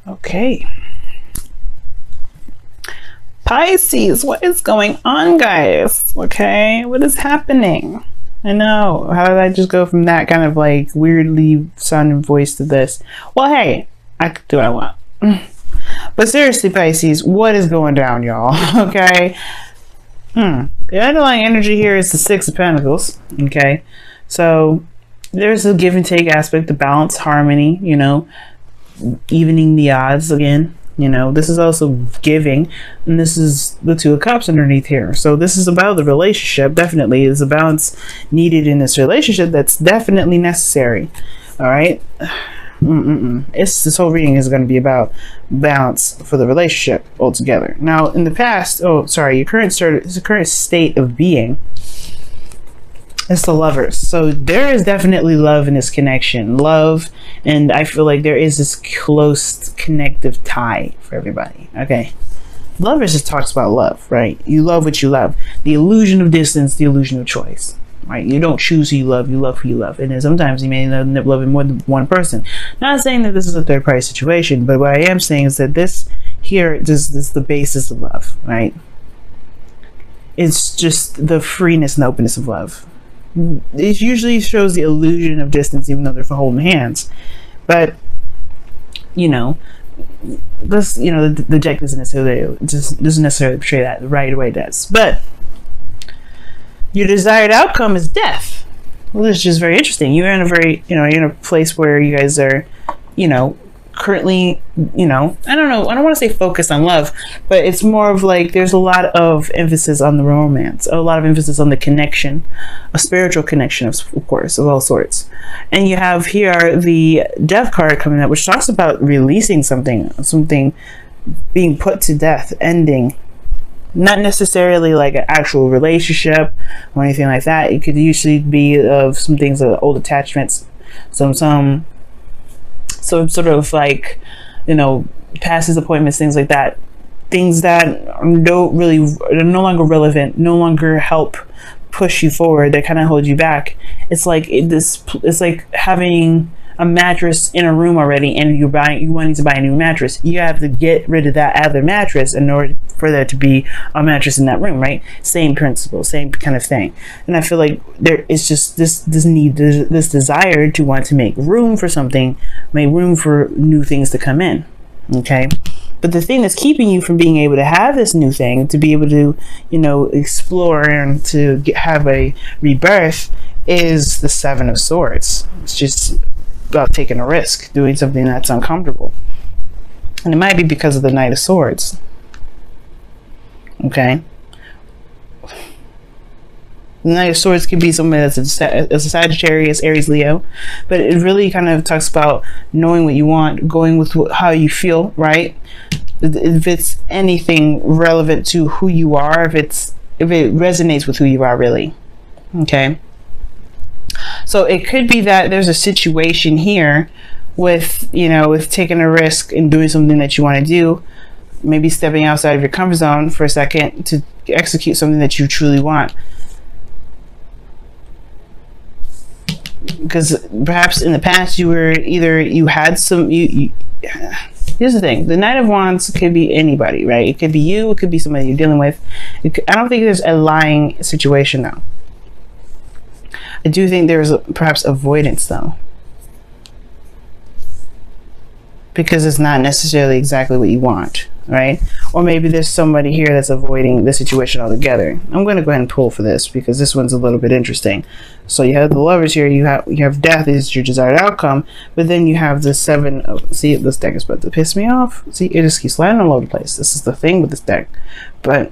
Okay. Pisces, what is going on, guys? Okay, what is happening? I know. How did I just go from that kind of like weirdly sounding voice to this? Well, hey, I can do what I want. But seriously, Pisces, what is going down, y'all? Okay. The underlying energy here is the Six of Pentacles. Okay. So there's a give and take aspect, the balance, harmony, you know, evening the odds again. You know, this is also giving, and this is the Two of Cups underneath here. So this is about the relationship. Definitely is a balance needed in this relationship. That's definitely necessary. All right. This whole reading is going to be about balance for the relationship altogether. Now, in the past, your current state of being. It's the Lovers. So there is definitely love in this connection. Love, and I feel like there is this close connective tie for everybody. Okay. Lovers just talks about love, right? You love what you love. The illusion of distance, the illusion of choice. Right? You don't choose who you love who you love. And then sometimes you may end up loving more than one person. Not saying that this is a third party situation, but what I am saying is that this is the basis of love, right? It's just the freeness and openness of love. It usually shows the illusion of distance, even though they're holding hands. But you know, this, you know, the deck doesn't necessarily portray that the right way it does. But your desired outcome is death. Well, this is just very interesting. You're in a you're in a place where you guys are, you know, currently, you know, I don't know, I don't want to say focused on love, but it's more of like there's a lot of emphasis on the romance, a lot of emphasis on the connection, a spiritual connection, of course, of all sorts. And you have here the Death card coming up, which talks about releasing something being put to death, ending. Not necessarily like an actual relationship or anything like that. It could usually be of some things, old attachments, some sort of like, you know, past disappointments, things like that. Things that are no longer relevant, no longer help push you forward. They kind of hold you back. It's like it's like having a mattress in a room already, and you wanting to buy a new mattress. You have to get rid of that other mattress in order for there to be a mattress in that room, right? Same principle, same kind of thing. And I feel like there is just this desire to want to make room for something, make room for new things to come in. Okay. But the thing that's keeping you from being able to have this new thing, to be able to, you know, explore and to have a rebirth, is the Seven of Swords. It's just about taking a risk, doing something that's uncomfortable. And it might be because of the Knight of Swords. Okay. The Knight of Swords could be somebody that's a Sagittarius, Aries, Leo, but it really kind of talks about knowing what you want, going with how you feel, right? If it's anything relevant to who you are, if it resonates with who you are, really. Okay. So it could be that there's a situation here with, you know, with taking a risk and doing something that you want to do, maybe stepping outside of your comfort zone for a second to execute something that you truly want. Because perhaps in the past here's the thing, the Knight of Wands could be anybody, right? It could be you, it could be somebody you're dealing with. I don't think there's a lying situation though. I do think there's perhaps avoidance though, because it's not necessarily exactly what you want, right? Or maybe there's somebody here that's avoiding the situation altogether. I'm going to go ahead and pull for this because this one's a little bit interesting. So you have the Lovers here, you have death is your desired outcome, but then you have the Seven of, see, this deck is about to piss me off. See, it just keeps landing all over the place. This is the thing with this deck. But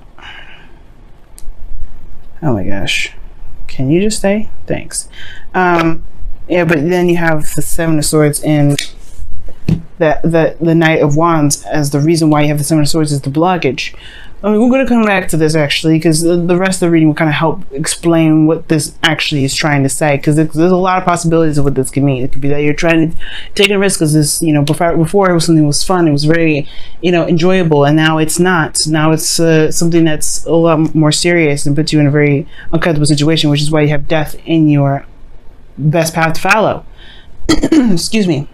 oh my gosh. Can you just stay? Thanks. Yeah, but then you have the Seven of Swords and the Knight of Wands as the reason why you have the Seven of Swords is the blockage. I mean, we're going to come back to this actually, because the rest of the reading will kind of help explain what this actually is trying to say, because there's a lot of possibilities of what this can mean. It could be that you're trying to take a risk because this, you know, before it was something that was fun, it was very, you know, enjoyable, and now it's not. Now it's something that's a lot more serious and puts you in a very uncomfortable situation, which is why you have death in your best path to follow. Excuse me.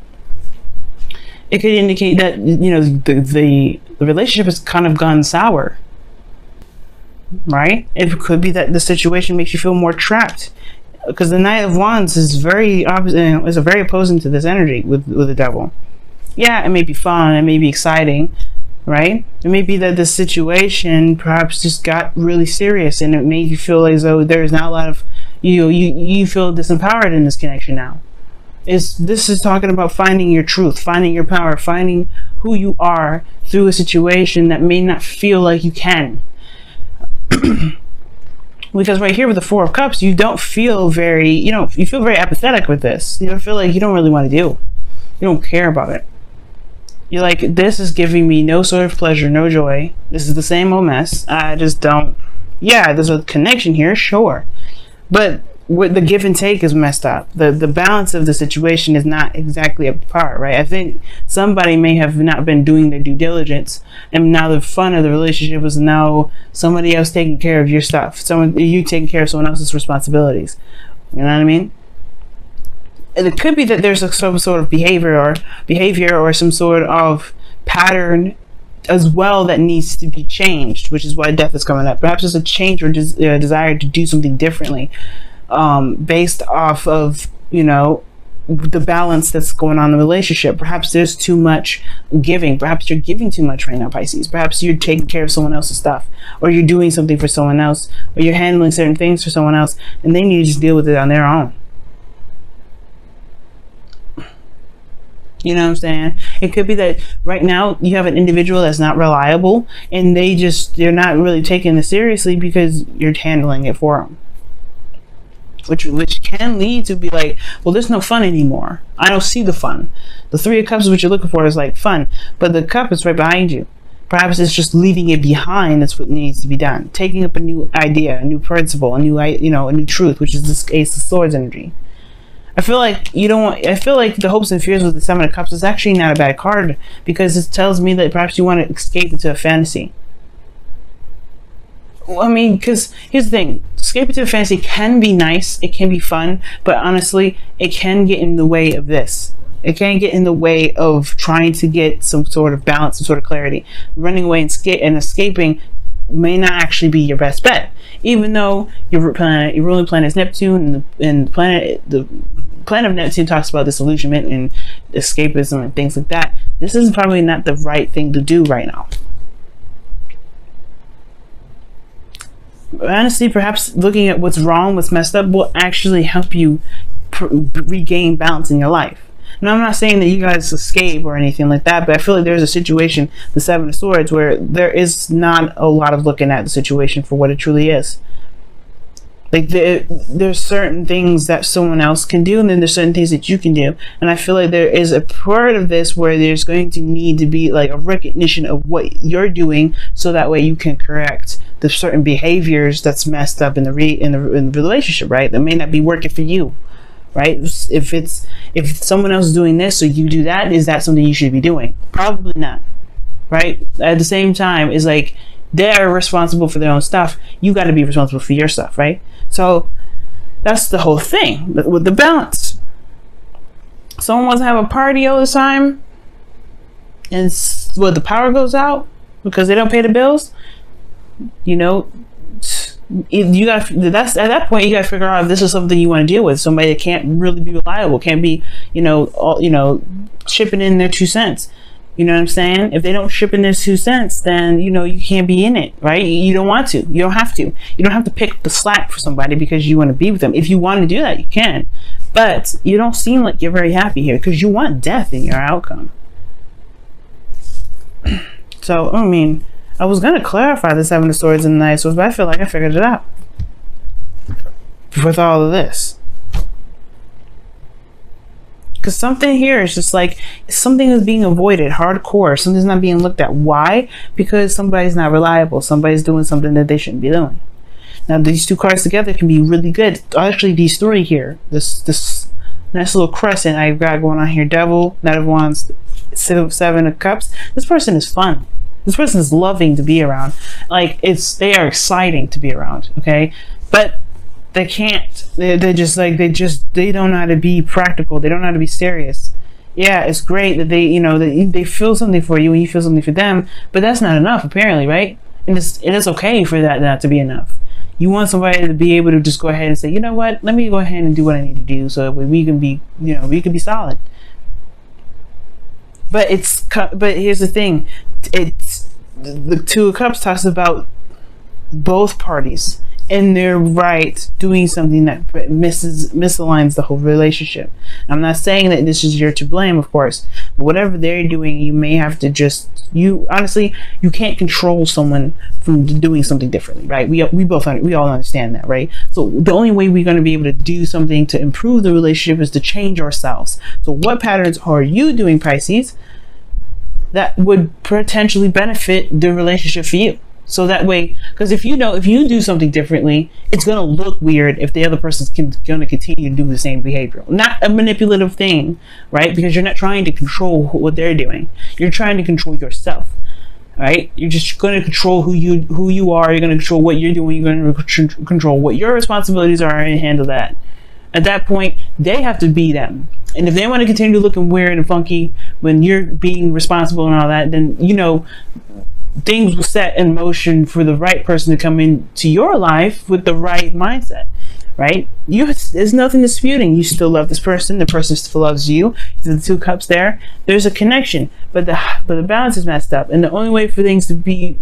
It could indicate that, you know, the relationship has kind of gone sour, right? It could be that the situation makes you feel more trapped, because the Knight of Wands is very opposite, is very opposing to this energy with the Devil. Yeah, it may be fun, it may be exciting, right? It may be that the situation perhaps just got really serious, and it made you feel as though there's not a lot of, you feel disempowered in this connection now. This is talking about finding your truth, finding your power, finding who you are through a situation that may not feel like you can. Because right here with the Four of Cups, you don't feel very, you feel very apathetic with this. You don't feel like you don't really want to do. You don't care about it. You're like, this is giving me no sort of pleasure, no joy. This is the same old mess. I just don't. Yeah, there's a connection here, sure. But with the give and take is messed up. The balance of the situation is not exactly up to par, right? I think somebody may have not been doing their due diligence, and now the fun of the relationship is now somebody else taking care of your stuff. You taking care of someone else's responsibilities. You know what I mean? And it could be that there's some sort of behavior or some sort of pattern as well that needs to be changed, which is why death is coming up. Perhaps there's a change or desire to do something differently, based off of, the balance that's going on in the relationship. Perhaps there's too much giving. Perhaps you're giving too much right now, Pisces. Perhaps you're taking care of someone else's stuff, or you're doing something for someone else, or you're handling certain things for someone else, and they need to just deal with it on their own. You know what I'm saying? It could be that right now you have an individual that's not reliable, and they're not really taking it seriously because you're handling it for them. Which can lead to be like, well, there's no fun anymore. I don't see the fun. The Three of Cups is what you're looking for, is like fun, but the cup is right behind you. Perhaps it's just leaving it behind. That's what needs to be done. Taking up a new idea, a new principle, a new truth, which is this Ace of Swords energy. I feel like the hopes and fears with the Seven of Cups is actually not a bad card, because it tells me that perhaps you want to escape into a fantasy. I mean, because here's the thing, escape into a fantasy can be nice, it can be fun, but honestly, it can get in the way of this. It can get in the way of trying to get some sort of balance, some sort of clarity. Running away and escaping may not actually be your best bet, even though your ruling planet is Neptune, and the planet of Neptune talks about disillusionment and escapism and things like that. This is probably not the right thing to do right now. Honestly, perhaps looking at what's wrong, what's messed up, will actually help you regain balance in your life. Now, I'm not saying that you guys escape or anything like that, but I feel like there's a situation, the Seven of Swords, where there is not a lot of looking at the situation for what it truly is. Like, there's certain things that someone else can do, and then there's certain things that you can do. And I feel like there is a part of this where there's going to need to be like a recognition of what you're doing, so that way you can correct the certain behaviors that's messed up in the relationship, right? That may not be working for you, right? If someone else is doing this, so you do that, is that something you should be doing? Probably not, right? At the same time, it's like they're responsible for their own stuff. You got to be responsible for your stuff, right? So that's the whole thing with the balance. Someone wants to have a party all the time, and the power goes out because they don't pay the bills. You got that's at that point you got to figure out if this is something you want to deal with. Somebody that can't really be reliable, can't be chipping in their 2 cents. You know what I'm saying? If they don't ship in their 2 cents, then you can't be in it, right? You don't want to. You don't have to. You don't have to pick up the slack for somebody because you want to be with them. If you want to do that, you can. But you don't seem like you're very happy here because you want death in your outcome. So, I mean, I was going to clarify the Seven of Swords and the Knight of Swords, but I feel like I figured it out with all of this. Because something here is just like, something is being avoided hardcore. Something's not being looked at. Why? Because somebody's not reliable. Somebody's doing something that they shouldn't be doing. Now, these two cards together can be really good. Actually, these three here, this nice little crescent I've got going on here. Devil, Knight of Wands, Seven of Cups. This person is fun. This person is loving to be around. Like, they are exciting to be around, okay? But they can't. They don't know how to be practical. They don't know how to be serious. yeah, it's great that they, you know, that they feel something for you and you feel something for them, but that's not enough apparently, right? And it is okay for that not to be enough. You want somebody to be able to just go ahead and say, you know what, let me go ahead and do what I need to do so that we can be, you know, we can be solid. But here's the thing, it's the Two of Cups talks about both parties in their right doing something that misaligns the whole relationship. I'm not saying that this is your to blame, of course, but whatever they're doing, you may have to just, you honestly, you can't control someone from doing something differently, right? We all understand that, right? So the only way we're going to be able to do something to improve the relationship is to change ourselves. So what patterns are you doing, Pisces, that would potentially benefit the relationship for you? So that way, because if you do something differently, it's going to look weird if the other person's going to continue to do the same behavior. Not a manipulative thing, right? Because you're not trying to control what they're doing. You're trying to control yourself, right? You're just going to control who you are. You're going to control what you're doing. You're going to control what your responsibilities are and handle that. At that point, they have to be them. And if they want to continue looking weird and funky when you're being responsible and all that, then, you know, things will set in motion for the right person to come into your life with the right mindset, right? There's nothing disputing. You still love this person. The person still loves you. The Two Cups there. There's a connection, but the balance is messed up. And the only way for things to be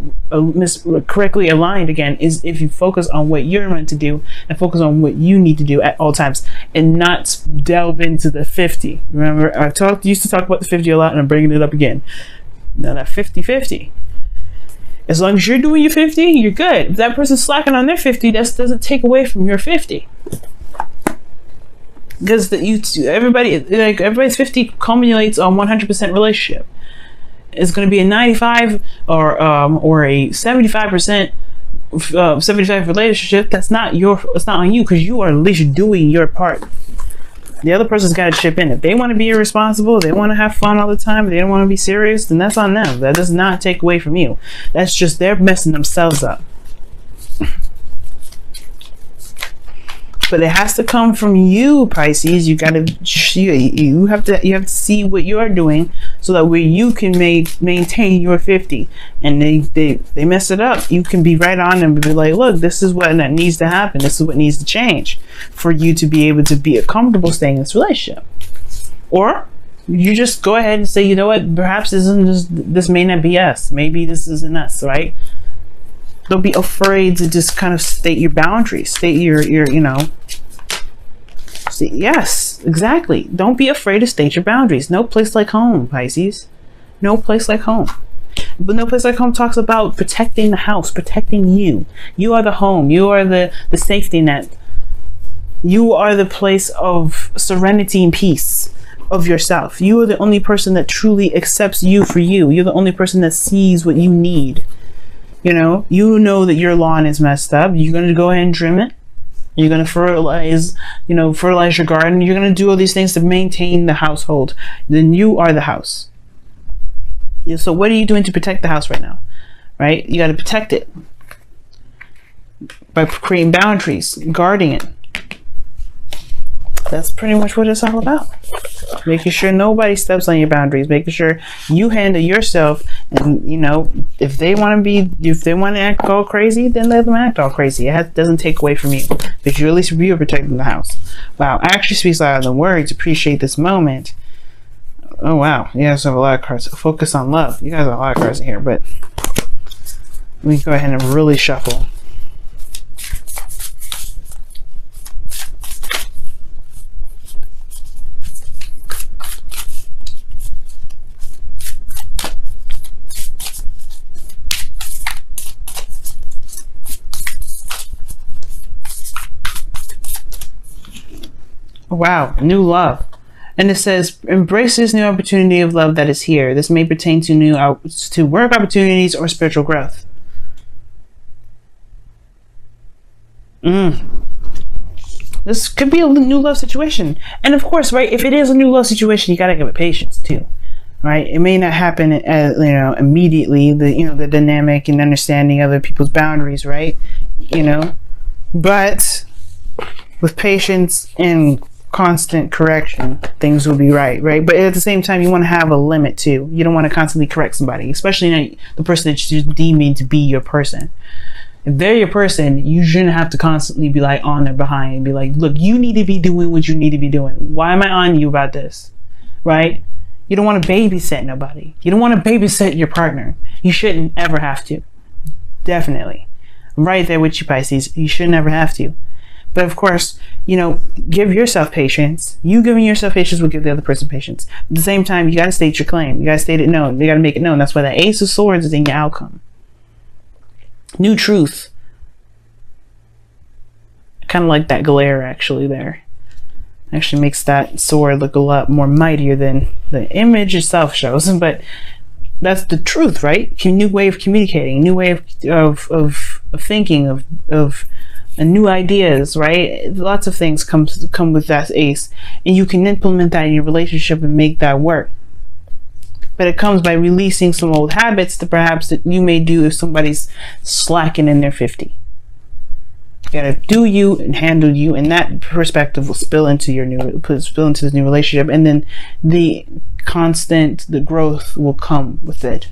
correctly aligned again is if you focus on what you're meant to do and focus on what you need to do at all times, and not delve into the 50. Remember, used to talk about the 50 a lot, and I'm bringing it up again. Now that 50-50. As long as you're doing your 50, you're good. If that person's slacking on their 50, that doesn't take away from your 50. Because everybody's 50 culminates on 100% relationship. It's going to be a 95 or a 75% 75 relationship. It's not on you, because you are at least doing your part. The other person's got to chip in. If they want to be irresponsible, they want to have fun all the time, if they don't want to be serious, then that's on them. That does not take away from you. That's just they're messing themselves up. But it has to come from you, Pisces. You have to see what you are doing so that way you can maintain your 50. And they mess it up, you can be right on them and be like, look, this is what needs to happen. This is what needs to change for you to be able to be comfortable staying in this relationship. Or you just go ahead and say, you know what, perhaps this may not be us. Maybe this isn't us, right? Don't be afraid to just kind of state your boundaries, state your you know. See, yes, exactly. Don't be afraid to state your boundaries. No place like home, Pisces. No place like home. But No Place Like Home talks about protecting the house, protecting you. You are the home. You are the safety net. You are the place of serenity and peace of yourself. You are the only person that truly accepts you for you. You're the only person that sees what you need. You know that your lawn is messed up. You're going to go ahead and trim it. You're going to fertilize your garden. You're going to do all these things to maintain the household. Then you are the house. So what are you doing to protect the house right now? Right? You got to protect it by creating boundaries, guarding it. That's pretty much what it's all about. Making sure nobody steps on your boundaries, making sure you handle yourself. And if they want to act all crazy, then let them act all crazy. It doesn't take away from you, because you're at least you're protecting the house. Wow, action speaks louder than words. Appreciate this moment. Oh wow, you guys have a lot of cards. Focus on love. You guys have a lot of cards in here, but let me go ahead and really shuffle. Wow, new love. And it says, embrace this new opportunity of love that is here. This may pertain to work opportunities or spiritual growth. This could be a new love situation. And of course, right, if it is a new love situation, you got to give it patience too. Right? It may not happen immediately, the dynamic and understanding other people's boundaries, right? But with patience and constant correction, things will be right? But at the same time, you want to have a limit too. You don't want to constantly correct somebody, especially the person that you're deeming to be your person. If they're your person, you shouldn't have to constantly be like on their behind and be like, look, you need to be doing what you need to be doing. Why am I on you about this? Right? You don't want to babysit nobody. You don't want to babysit your partner. You shouldn't ever have to. Definitely. I'm right there with you, Pisces. You shouldn't ever have to. But of course, give yourself patience. You giving yourself patience will give the other person patience. At the same time, you got to state your claim. You got to state it known. You got to make it known. That's why the Ace of Swords is in your outcome. New truth. Kind of like that glare actually there. Actually makes that sword look a lot more mightier than the image itself shows. But that's the truth, right? New way of communicating, new way of thinking, of new ideas, right? Lots of things come with that Ace, and you can implement that in your relationship and make that work. But it comes by releasing some old habits that perhaps that you may do if somebody's slacking in their 50. You gotta do you and handle you, and that perspective will spill into this new relationship, and then the growth will come with it.